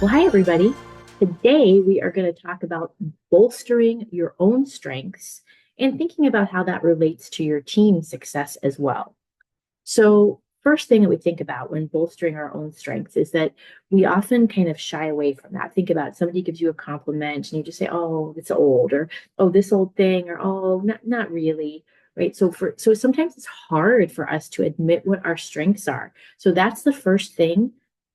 Well, hi, everybody. Today, we are going to talk about bolstering your own strengths and thinking about how that relates to your team success as well. So, first thing that we think about when bolstering our own strengths is that we often kind of shy away from that. Think about somebody gives you a compliment and you just say, "Oh, it's old," or "Oh, this old thing," or "Oh, not really." Right. So sometimes it's hard for us to admit what our strengths are. So that's the first thing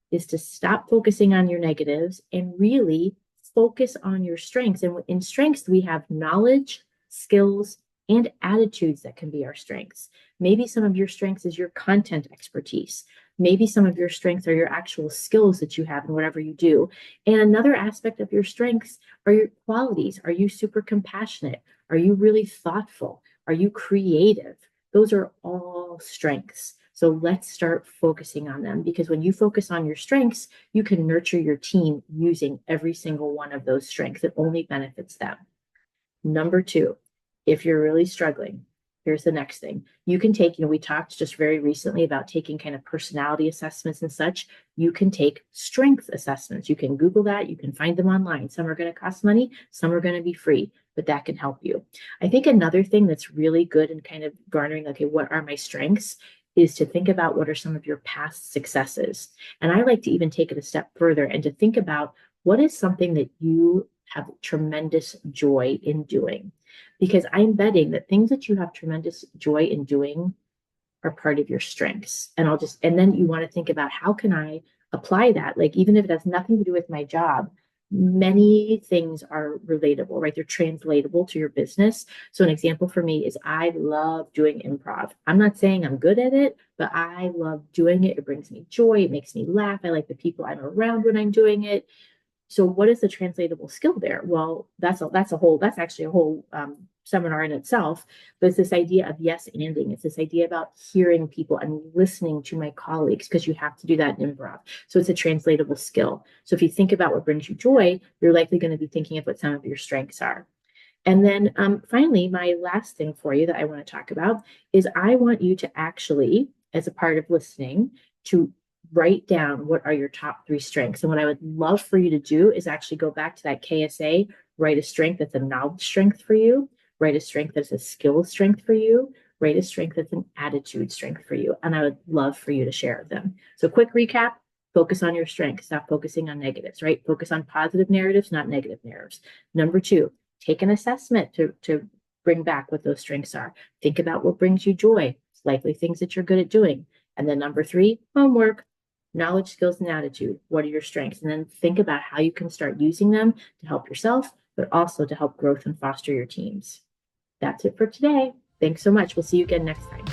is to stop focusing on your negatives and really focus on your strengths. And in strengths, we have knowledge, skills, and attitudes that can be our strengths. Maybe some of your strengths is your content expertise. Maybe some of your strengths are your actual skills that you have in whatever you do. And another aspect of your strengths are your qualities. Are you super compassionate? Are you really thoughtful? Are you creative? Those are all strengths. So let's start focusing on them because when you focus on your strengths, you can nurture your team using every single one of those strengths. It only benefits them. Number two, if you're really struggling, here's the next thing. You can take, we talked just very recently about taking kind of personality assessments and such. You can take strength assessments. You can Google that. You can find them online. Some are going to cost money, some are going to be free, but that can help you. I think another thing that's really good in kind of garnering, okay, what are my strengths? Is to think about what are some of your past successes. And I like to even take it a step further and to think about what is something that you have tremendous joy in doing. Because I'm betting that things that you have tremendous joy in doing are part of your strengths. And then you want to think about how can I apply that? Like, even if it has nothing to do with my job, many things are relatable, right? They're translatable to your business. So, an example for me is I love doing improv. I'm not saying I'm good at it, but I love doing it. It brings me joy. It makes me laugh. I like the people I'm around when I'm doing it. So what is the translatable skill there? Well, that's actually a whole seminar in itself. But it's this idea of yes anding. It's this idea about hearing people and listening to my colleagues because you have to do that in improv. So it's a translatable skill. So if you think about what brings you joy, you're likely going to be thinking of what some of your strengths are. And then finally, my last thing for you that I want to talk about is I want you to actually, as a part of listening, to write down what are your top three strengths. And what I would love for you to do is actually go back to that KSA, write a strength that's a knowledge strength for you, write a strength that's a skill strength for you, write a strength that's an attitude strength for you. And I would love for you to share them. So, quick recap. Focus on your strengths, stop focusing on negatives, right? Focus on positive narratives, not negative narratives. Number two, take an assessment to bring back what those strengths are. Think about what brings you joy, likely things that you're good at doing. And then number three, homework, knowledge, skills, and attitude. What are your strengths? And then think about how you can start using them to help yourself, but also to help growth and foster your teams. That's it for today. Thanks so much. We'll see you again next time.